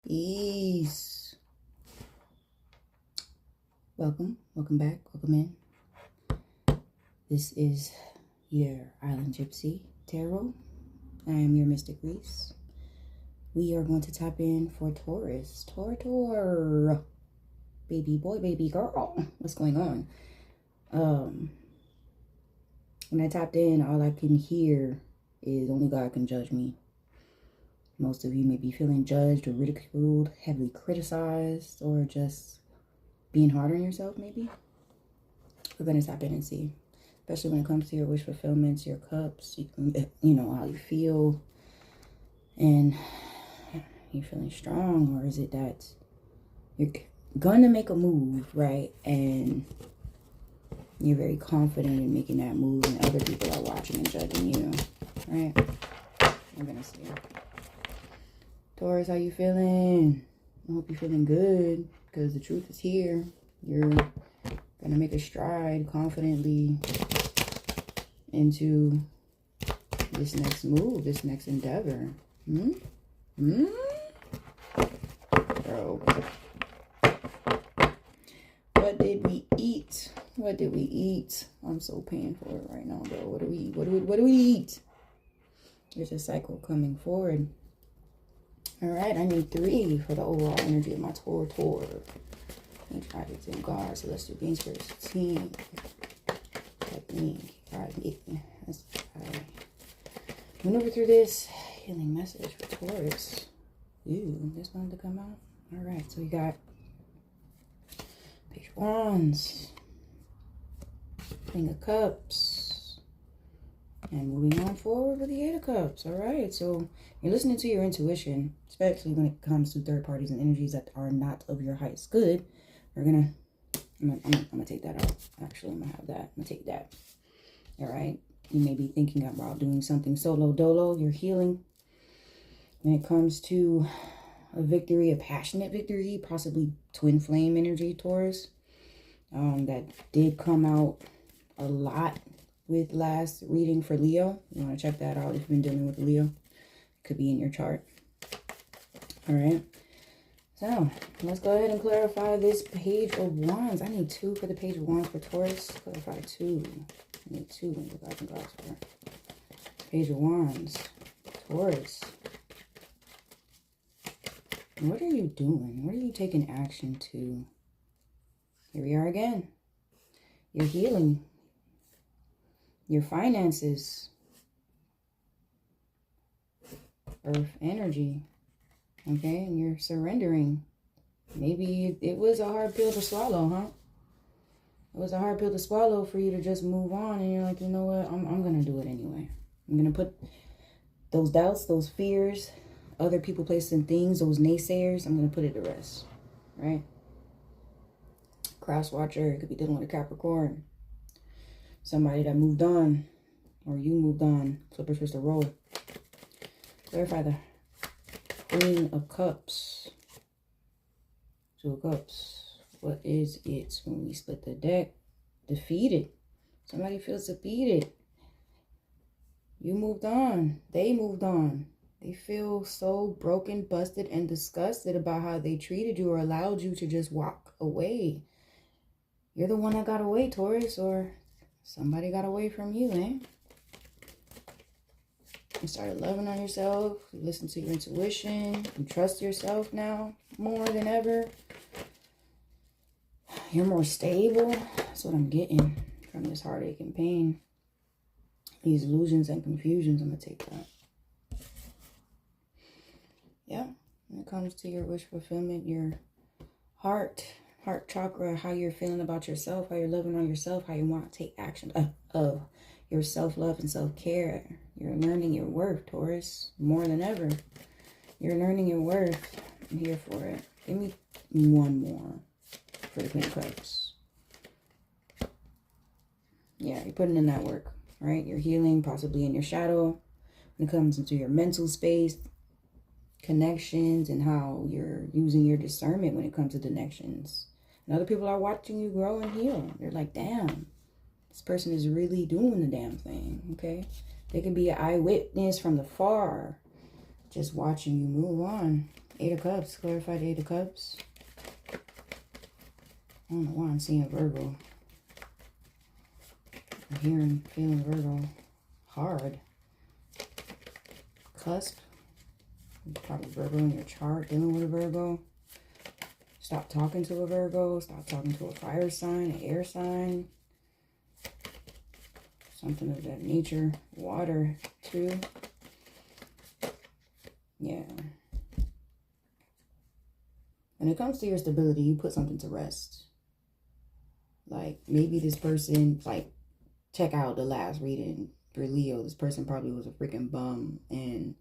Peace. Welcome back, welcome in. This is your Island Gypsy Tarot. I am your Mystic Reese. We are going to tap in for Taurus. Tor. Baby boy, baby girl. What's going on? When I tapped in, all I can hear is only God can judge me. Most of you may be feeling judged or ridiculed, heavily criticized, or just being hard on yourself, maybe. We're going to tap in and see. Especially when it comes to your wish fulfillments, your cups, you know, how you feel. And you feeling strong, or is it that you're going to make a move, right? And you're very confident in making that move, and other people are watching and judging you, right? I'm going to see. Taurus, how you feeling? I hope you're feeling good, because the truth is here. You're going to make a stride confidently into this next move, this next endeavor. Bro. What did we eat? What did we eat? I'm so paying for it right now, bro. What do we eat? What do we eat? There's a cycle coming forward. All right, I need 3 for the overall energy of my Tor. Guidance, God, celestial beings, spirits, team, technique, let's try. Maneuver through this healing message for Taurus. Ooh, this wanted to come out. All right, so we got Page of Wands, King of Cups, and moving on forward with the 8 of Cups. All right, so you're listening to your intuition, especially when it comes to third parties and energies that are not of your highest good. I'm gonna take that out. Actually, I'm gonna have that. I'm gonna take that. All right. You may be thinking about doing something solo dolo. You're healing. When it comes to a victory, a passionate victory, possibly twin flame energy, Taurus, that did come out a lot with last reading for Leo. You want to check that out if you've been dealing with Leo. It could be in your chart. All right. So let's go ahead and clarify this Page of Wands. I need 2 for the Page of Wands for Taurus. Clarify 2. I need 2 in the guys and girls for Page of Wands, Taurus. What are you doing? What are you taking action to? Here we are again. You're healing. Your finances. Earth energy. Okay, and you're surrendering. Maybe it was a hard pill to swallow, huh? It was a hard pill to swallow for you to just move on, and you're like, you know what? I'm going to do it anyway. I'm going to put those doubts, those fears, other people, places, and things, those naysayers, I'm going to put it to rest, right? Cross watcher, it could be dealing with a Capricorn. Somebody that moved on, or you moved on. Flippers was the roll. Clarify the Queen of Cups. 2 of Cups. What is it when we split the deck? Defeated. Somebody feels defeated. You moved on. They moved on. They feel so broken, busted, and disgusted about how they treated you or allowed you to just walk away. You're the one that got away, Taurus, or somebody got away from you, eh? You started loving on yourself. You listen to your intuition. You trust yourself now more than ever. You're more stable. That's what I'm getting from this heartache and pain. These illusions and confusions. I'm going to take that. Yeah. When it comes to your wish fulfillment, your heart chakra, how you're feeling about yourself, how you're loving on yourself, how you want to take action of your self-love and self-care. You're learning your worth, Taurus, more than ever. You're learning your worth. I'm here for it. Give me 1 more for the Queen of Cups. Yeah, you're putting in that work, right? You're healing, possibly in your shadow. When it comes into your mental space, connections, and how you're using your discernment when it comes to connections. And other people are watching you grow and heal. They're like, damn. This person is really doing the damn thing, okay? They can be an eyewitness from the far, just watching you move on. Eight of Cups. Clarify the Eight of Cups. I don't know why I'm seeing Virgo. I'm hearing, feeling Virgo hard. Cusp. Probably Virgo in your chart, dealing with a Virgo. Stop talking to a Virgo. Stop talking to a fire sign, an air sign. Something of that nature. Water, too. Yeah. When it comes to your stability, you put something to rest. Like, maybe this person, like, check out the last reading for Leo. This person probably was a freaking bum and,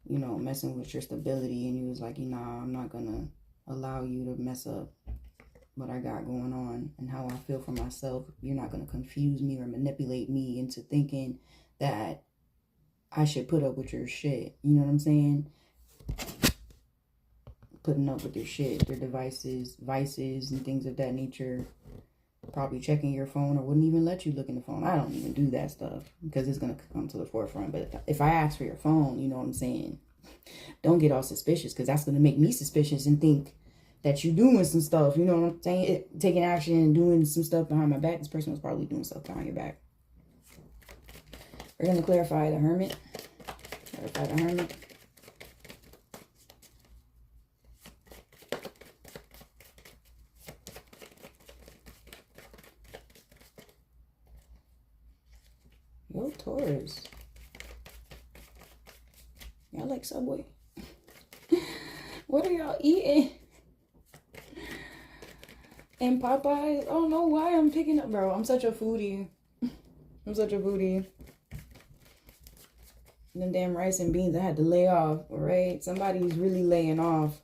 you know, messing with your stability. And you was like, nah, I'm not going to allow you to mess up what I got going on and how I feel for myself. You're not going to confuse me or manipulate me into thinking that I should put up with your shit. You know what I'm saying? Putting up with your shit, your devices, vices, and things of that nature. Probably checking your phone or wouldn't even let you look in the phone. I don't even do that stuff because it's going to come to the forefront. But if I ask for your phone, you know what I'm saying? Don't get all suspicious because that's going to make me suspicious and think that you're doing some stuff. You know what I'm saying? Taking action and doing some stuff behind my back. This person was probably doing stuff behind your back. We're going to clarify the Hermit. Clarify the Hermit. Yo, Taurus. Y'all like Subway? What are y'all eating? And Popeyes? I don't know why I'm picking up, bro. I'm such a foodie. I'm such a foodie. Them damn rice and beans I had to lay off, all right? Somebody's really laying off.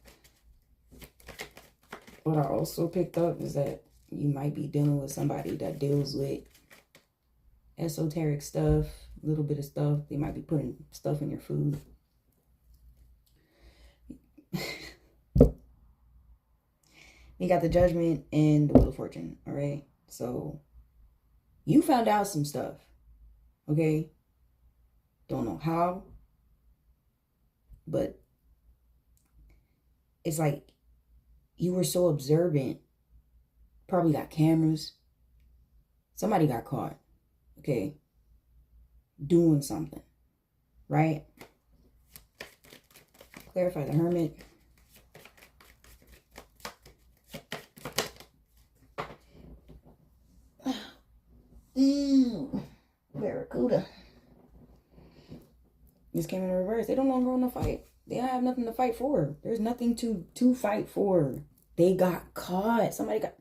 What I also picked up is that you might be dealing with somebody that deals with esoteric stuff, a little bit of stuff. They might be putting stuff in your food. You got the Judgment and the Wheel of Fortune, all right? So you found out some stuff, okay? Don't know how, but it's like you were so observant. Probably got cameras. Somebody got caught, okay? Doing something, right? Clarify the Hermit. Barracuda. This came in reverse. They don't longer want to fight. They don't have nothing to fight for. There's nothing to fight for. They got caught. Somebody got...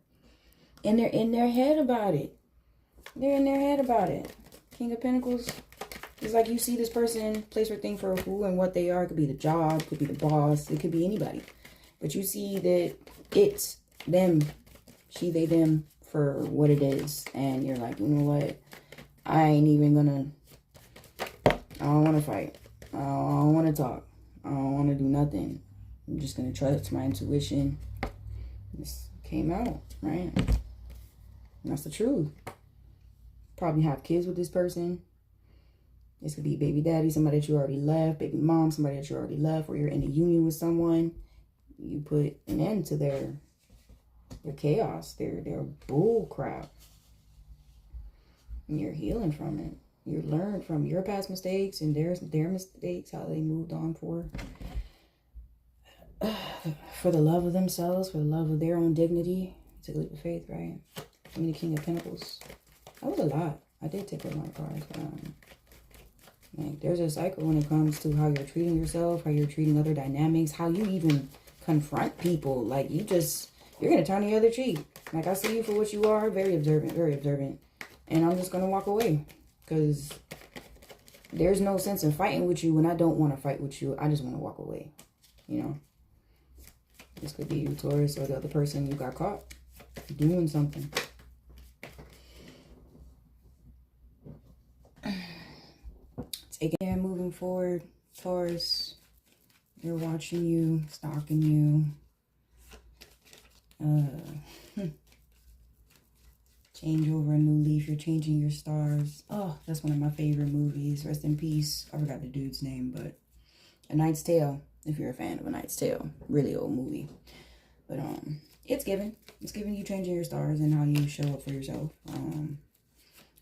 And they're in their head about it. They're in their head about it. King of Pentacles. It's like you see this person, place or thing for who and what they are. It could be the job. It could be the boss. It could be anybody. But you see that it's them. She, they, them for what it is. And you're like, you know what? I ain't even gonna... I don't want to fight. I don't want to talk. I don't want to do nothing. I'm just going to trust my intuition. This came out, right? And that's the truth. Probably have kids with this person. This could be baby daddy, somebody that you already left, baby mom, somebody that you already left, or you're in a union with someone. You put an end to their chaos, their bull crap. And you're healing from it. You learn from your past mistakes and their mistakes, how they moved on for the love of themselves, for the love of their own dignity. Take a leap of faith, right? I mean, the King of Pentacles. That was a lot. I did take up my cards. Like, there's a cycle when it comes to how you're treating yourself, how you're treating other dynamics, how you even confront people. Like, you're going to turn the other cheek. Like, I see you for what you are. Very observant, very observant. And I'm just going to walk away. Because there's no sense in fighting with you when I don't want to fight with you. I just want to walk away. You know? This could be you, Taurus, or the other person you got caught doing something. Taking and moving forward, Taurus. They're watching you, stalking you. Change over a new leaf. You're changing your stars. Oh, that's one of my favorite movies. Rest in peace. I forgot the dude's name, but A Knight's Tale. if you're a fan of A Knight's Tale. Really old movie. But it's giving you changing your stars and how you show up for yourself.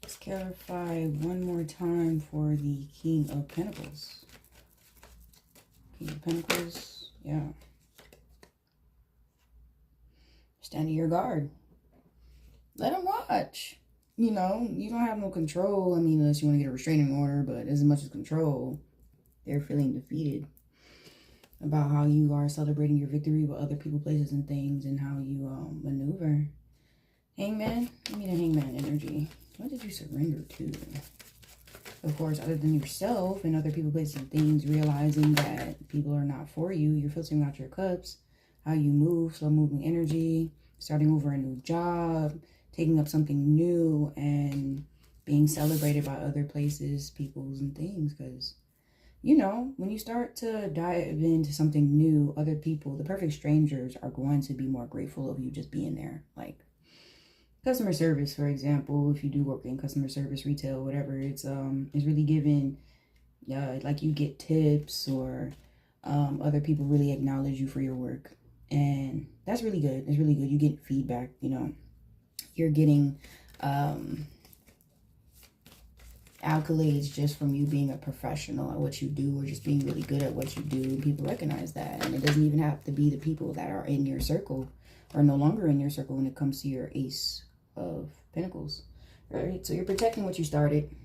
Let's clarify one more time for the King of Pentacles. King of Pentacles, yeah. Stand in your guard. Let them watch. You know, you don't have no control. I mean, unless you want to get a restraining order, but as much as control, they're feeling defeated about how you are celebrating your victory with other people, places, and things, and how you maneuver. Hangman? Give me the Hangman energy. What did you surrender to? Of course, other than yourself and other people, places, and things, realizing that people are not for you. You're filtering out your cups, how you move, slow-moving energy, starting over a new job, taking up something new, and being celebrated by other places, peoples, and things. Because, you know, when you start to dive into something new, other people, the perfect strangers, are going to be more grateful of you just being there. Like, customer service, for example, if you do work in customer service, retail, whatever, it's really given, like you get tips, or other people really acknowledge you for your work. And that's really good. It's really good. You get feedback, you know. You're getting accolades just from you being a professional at what you do, or just being really good at what you do. People recognize that. And it doesn't even have to be the people that are in your circle or no longer in your circle when it comes to your Ace of Pentacles, right? So you're protecting what you started.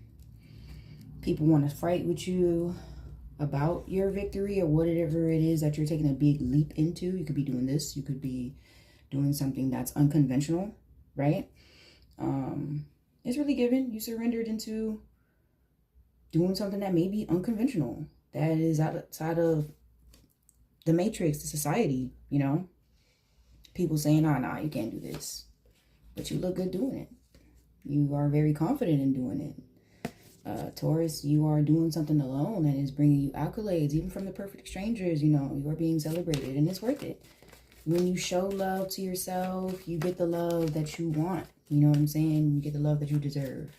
People want to fight with you about your victory or whatever it is that you're taking a big leap into. You could be doing this. You could be doing something that's unconventional, right? It's really given. You surrendered into doing something that may be unconventional, that is outside of the matrix, the society, you know? People saying, nah, you can't do this. But you look good doing it. You are very confident in doing it. Taurus, you are doing something alone and is bringing you accolades, even from the perfect strangers. You know, you are being celebrated, and it's worth it. When you show love to yourself, you get the love that you want. You know what I'm saying? You get the love that you deserve.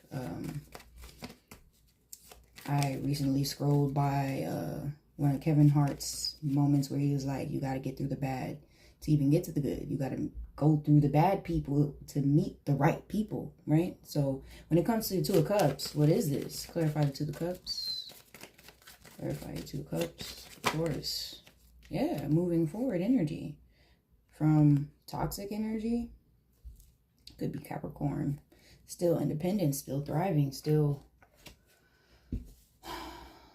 I recently scrolled by one of Kevin Hart's moments where he was like, you got to get through the bad to even get to the good. You got to go through the bad people to meet the right people, right? So when it comes to the Two of Cups, what is this? Clarify the Two of Cups. Clarify the Two of Cups. Taurus. Yeah, moving forward energy. From toxic energy, could be Capricorn. Still independent, still thriving, still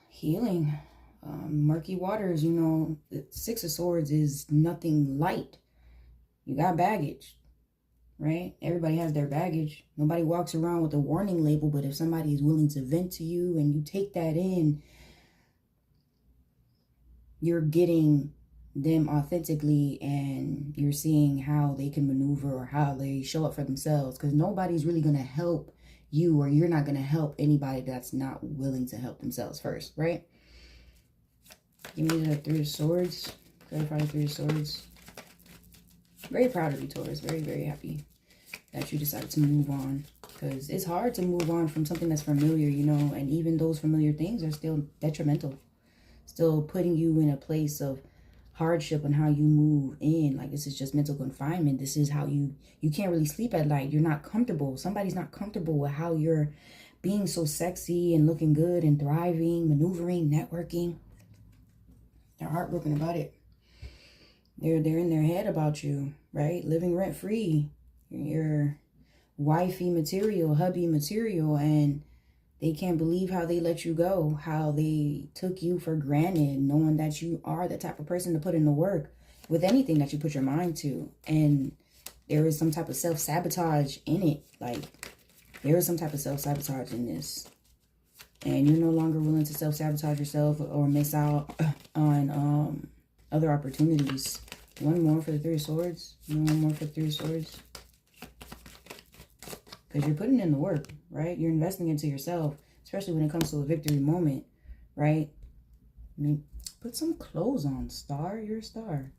healing. Murky waters, you know, the Six of Swords is nothing light. You got baggage, right? Everybody has their baggage. Nobody walks around with a warning label, but if somebody is willing to vent to you and you take that in, you're getting them authentically, and you're seeing how they can maneuver or how they show up for themselves, because nobody's really going to help you, or you're not going to help anybody that's not willing to help themselves first, right? Give me the Three of Swords. Clarify the Three of Swords. Very proud of you, Taurus. Very, very happy that you decided to move on, because it's hard to move on from something that's familiar, you know, and even those familiar things are still detrimental, still putting you in a place of hardship on how you move in. Like, this is just mental confinement. This is how you can't really sleep at night. You're not comfortable. Somebody's not comfortable with how you're being so sexy and looking good and thriving, maneuvering, networking. They're heartbroken about it. They're in their head about you, right? Living rent free. You're wifey material, hubby material, and they can't believe how they let you go, how they took you for granted, knowing that you are the type of person to put in the work with anything that you put your mind to. And there is some type of self-sabotage in it. Like, there is some type of self-sabotage in this. And you're no longer willing to self-sabotage yourself or miss out on other opportunities. One more for the Three of Swords. One more for the Three of Swords. Because you're putting in the work, right? You're investing into yourself, especially when it comes to a victory moment, right? I mean, put some clothes on, star. You're a star.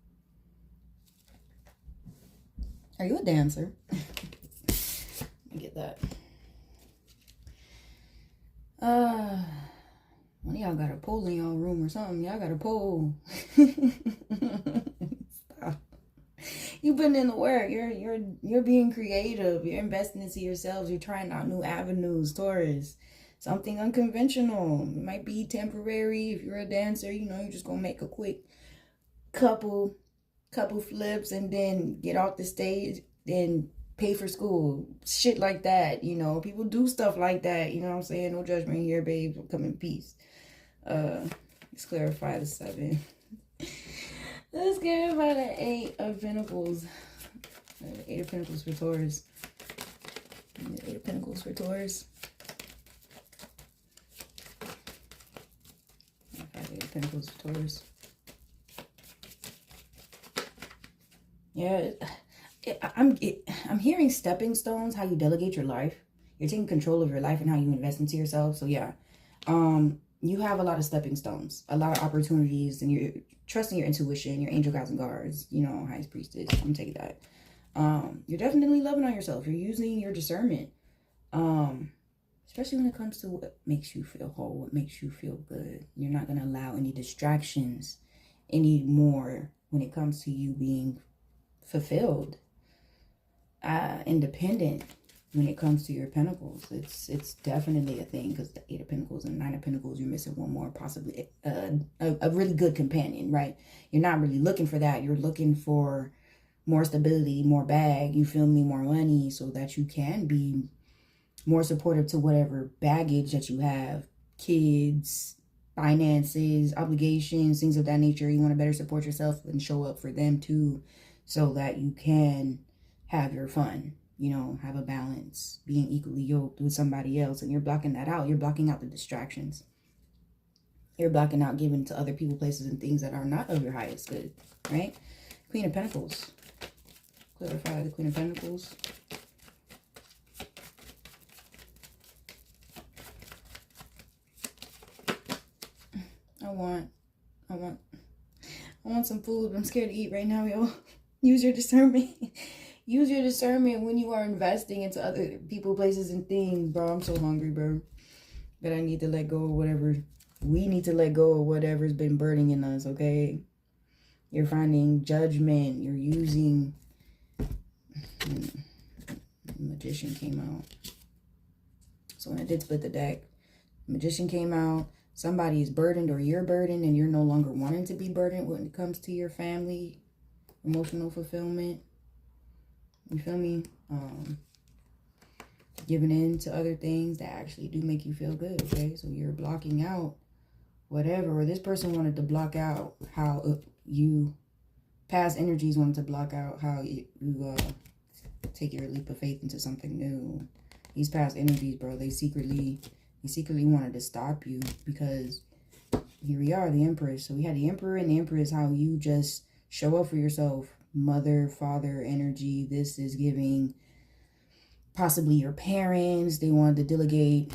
Are you a dancer? Let me get that. One of y'all got a pole in y'all room or something. Y'all got a pole. Stop. You putting in the work. You're being creative. You're investing into yourselves. You're trying out new avenues, Taurus. Something unconventional. It might be temporary. If you're a dancer, you know, you're just gonna make a quick couple flips and then get off the stage and pay for school. Shit like that. You know, people do stuff like that. You know what I'm saying? No judgment here, babe. Come in peace. Let's clarify the 7. Let's clarify the 8 of Pentacles. The 8 of Pentacles for Taurus. The 8 of Pentacles for Taurus. 8 of Pentacles for Taurus. Yeah, I'm hearing stepping stones, how you delegate your life. You're taking control of your life and how you invest into yourself. So yeah, you have a lot of stepping stones, a lot of opportunities, and you're trusting your intuition, your angel guides and guards, you know, highest priestess. I'm taking that. You're definitely loving on yourself. You're using your discernment, especially when it comes to what makes you feel whole, what makes you feel good. You're not going to allow any distractions anymore when it comes to you being fulfilled, independent. When it comes to your pentacles, it's definitely a thing, because the 8 of Pentacles and 9 of Pentacles, you're missing one more, possibly a really good companion, right? You're not really looking for that. You're looking for more stability, more bag, you feel me, more money, so that you can be more supportive to whatever baggage that you have, kids, finances, obligations, things of that nature. You want to better support yourself and show up for them too, so that you can have your fun, you know, have a balance, being equally yoked with somebody else. And you're blocking that out. You're blocking out the distractions. You're blocking out giving to other people, places, and things that are not of your highest good, right? Queen of Pentacles. Clarify the Queen of Pentacles. I want some food, but I'm scared to eat right now, y'all. Use your discernment. Use your discernment when you are investing into other people, places, and things, bro. I'm so hungry, bro. But I need to let go of whatever. We need to let go of whatever's been burning in us, okay? You're finding judgment. You're using... Magician came out. So when I did split the deck, Magician came out. Somebody is burdened, or you're burdened, and you're no longer wanting to be burdened when it comes to your family, emotional fulfillment. You feel me? Giving in to other things that actually do make you feel good, okay? So you're blocking out whatever, or this person wanted to block out how you, past energies wanted to block out how you take your leap of faith into something new. These past energies, bro, they secretly wanted to stop you, because here we are, the Empress. So we had the Emperor and the Empress, how you just show up for yourself. Mother, father energy. This is giving possibly your parents. They wanted to delegate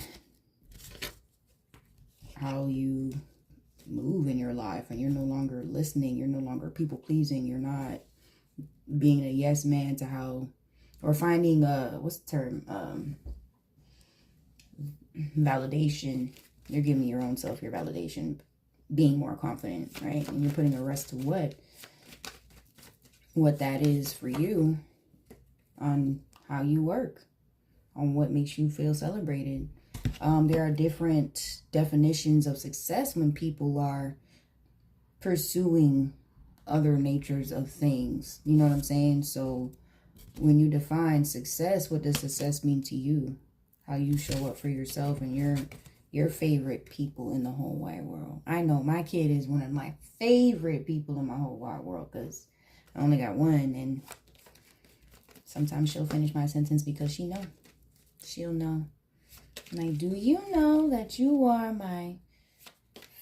how you move in your life, and you're no longer listening. You're no longer people pleasing. You're not being a yes man to how, or finding what's the term, validation. You're giving your own self your validation, being more confident, right? And you're putting a rest to what that is for you, on how you work, on what makes you feel celebrated. There are different definitions of success when people are pursuing other natures of things. You know what I'm saying? So when you define success, what does success mean to you? How you show up for yourself and your favorite people in the whole wide world. I know my kid is one of my favorite people in my whole wide world, because I only got one, and sometimes she'll finish my sentence because she know. She'll know. Like, do you know that you are my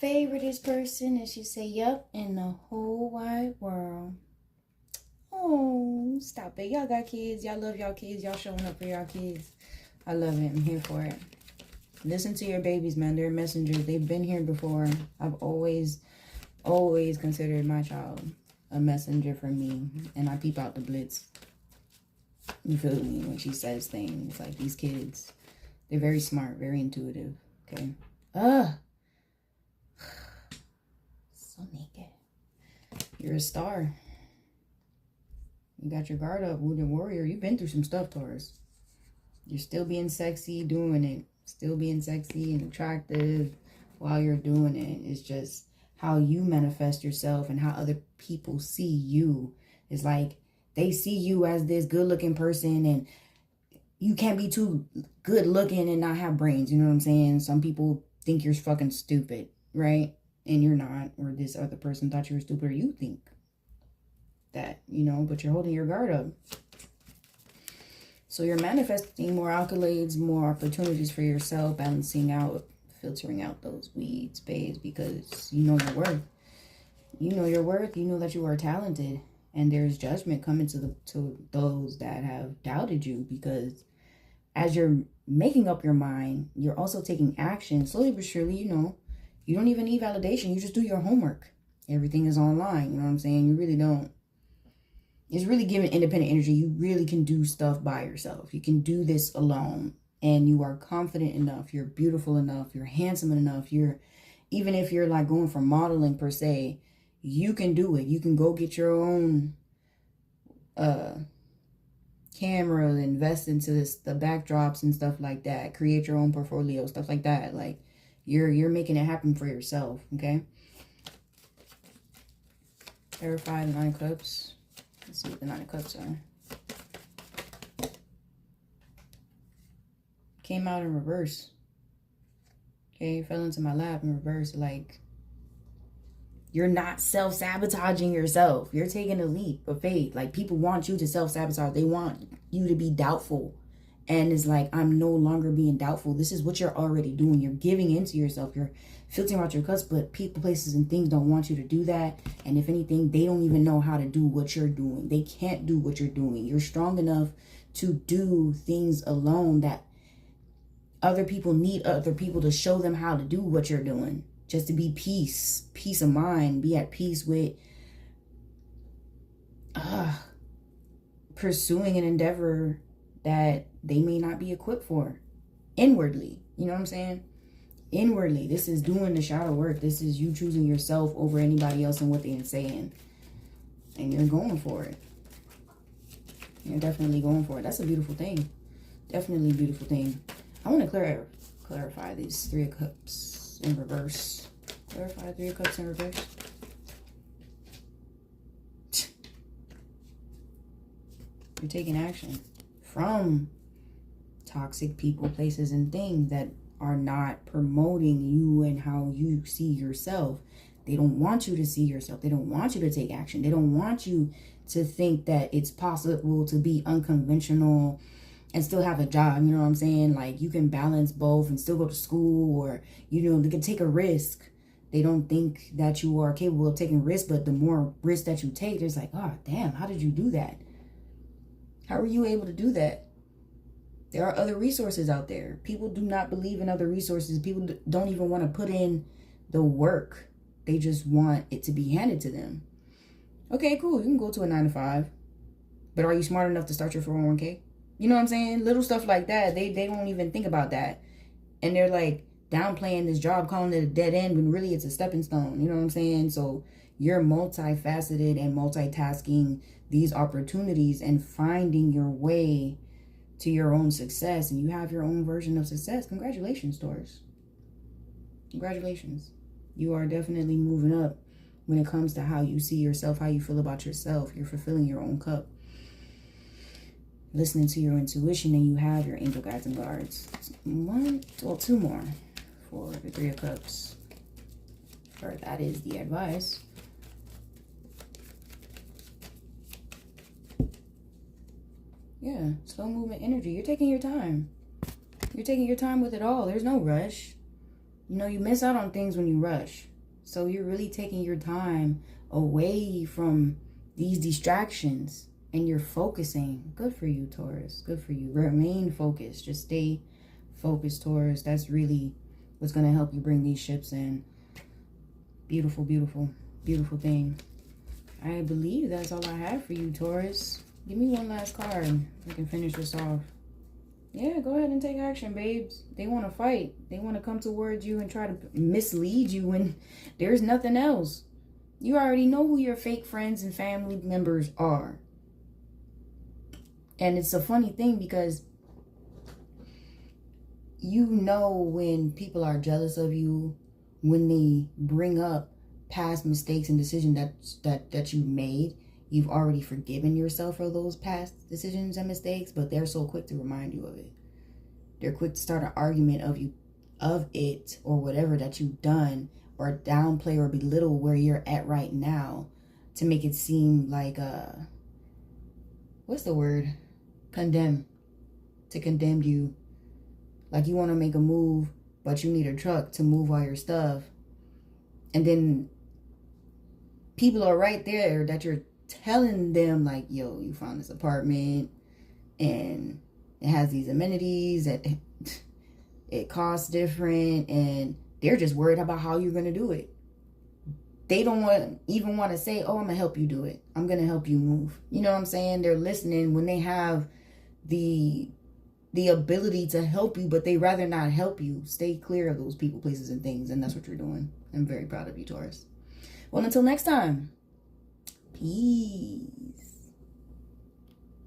favoriteest person? And she say, yup, in the whole wide world. Oh, stop it. Y'all got kids. Y'all love y'all kids. Y'all showing up for y'all kids. I love it. I'm here for it. Listen to your babies, man. They're messengers. They've been here before. I've always considered my child a messenger for me, and I peep out the blitz. You feel me? When she says things like, these kids, they're very smart, very intuitive. Okay. So naked. You're a star. You got your guard up, wounded warrior. You've been through some stuff, Taurus. You're still being sexy doing it. Still being sexy and attractive while you're doing it. It's just how you manifest yourself and how other people see you. It's like they see you as this good-looking person, and you can't be too good-looking and not have brains. You know what I'm saying? Some people think you're fucking stupid, right? And you're not. Or this other person thought you were stupid, or you think that, you know, but you're holding your guard up. So you're manifesting more accolades, more opportunities for yourself, balancing out, filtering out those weeds, babes, because you know your worth. You know your worth. You know that you are talented, and there's judgment coming to those that have doubted you, because as you're making up your mind, you're also taking action slowly but surely. You know, you don't even need validation. You just do your homework. Everything is online. You know what I'm saying? You really don't. It's really giving independent energy. You really can do stuff by yourself. You can do this alone. And you are confident enough. You're beautiful enough. You're handsome enough. Even if you're like going for modeling per se, you can do it. You can go get your own camera, invest into the backdrops and stuff like that. Create your own portfolio, stuff like that. Like you're making it happen for yourself, okay? Clarify the 9 of Cups. Let's see what the 9 of Cups are. Came out in reverse. Okay, fell into my lap in reverse. Like, you're not self-sabotaging yourself. You're taking a leap of faith. Like, people want you to self-sabotage. They want you to be doubtful. And it's like, I'm no longer being doubtful. This is what you're already doing. You're giving into yourself. You're filtering out your cups, but people, places, and things don't want you to do that. And if anything, they don't even know how to do what you're doing. They can't do what you're doing. You're strong enough to do things alone that other people need other people to show them how to do what you're doing. Just to be peace of mind, be at peace with pursuing an endeavor that they may not be equipped for inwardly. You know what I'm saying? Inwardly, this is doing the shadow work. This is you choosing yourself over anybody else and what they're saying. And you're going for it. You're definitely going for it. That's a beautiful thing. Definitely a beautiful thing. I want to clarify these 3 of Cups in reverse. Clarify 3 of Cups in reverse. You're taking action from toxic people, places, and things that are not promoting you and how you see yourself. They don't want you to see yourself. They don't want you to take action. They don't want you to think that it's possible to be unconventional and still have a job. You know what I'm saying? Like, you can balance both and still go to school, or, you know, they can take a risk. They don't think that you are capable of taking risks, but the more risks that you take, it's like, oh, damn, how did you do that? How are you able to do that? There are other resources out there. People do not believe in other resources. People don't even want to put in the work. They just want it to be handed to them. Okay, cool. You can go to a 9 to 5. But are you smart enough to start your 401k? You know what I'm saying? Little stuff like that. They don't even think about that. And they're like downplaying this job, calling it a dead end, when really it's a stepping stone. You know what I'm saying? So you're multifaceted and multitasking these opportunities and finding your way to your own success. And you have your own version of success. Congratulations, Taurus. Congratulations. You are definitely moving up when it comes to how you see yourself, how you feel about yourself. You're fulfilling your own cup. Listening to your intuition, and you have your angel guides and guards. 2 more for the 3 of Cups. Or that is the advice. Yeah, slow movement energy. You're taking your time. You're taking your time with it all. There's no rush. You know, you miss out on things when you rush. So you're really taking your time away from these distractions. And you're focusing. Good for you, Taurus. Good for you. Remain focused. Just stay focused, Taurus. That's really what's going to help you bring these ships in. Beautiful, beautiful, beautiful thing. I believe that's all I have for you, Taurus. Give me one last card. We can finish this off. Yeah, go ahead and take action, babes. They want to fight. They want to come towards you and try to mislead you when there's nothing else. You already know who your fake friends and family members are. And it's a funny thing because you know when people are jealous of you, when they bring up past mistakes and decisions that you made. You've already forgiven yourself for those past decisions and mistakes, but they're so quick to remind you of it. They're quick to start an argument of it or whatever that you've done, or downplay or belittle where you're at right now, to make it seem like what's the word? Condemn. To condemn you. Like you want to make a move, but you need a truck to move all your stuff. And then people are right there that you're telling them like, yo, you found this apartment and it has these amenities that it costs different, and they're just worried about how you're going to do it. They don't even want to say, oh, I'm going to help you do it. I'm going to help you move. You know what I'm saying? They're listening when they have the ability to help you, but they rather not help you. Stay clear of those people, places, and things. And that's what you're doing. I'm very proud of you, Taurus. Well, until next time. Peace.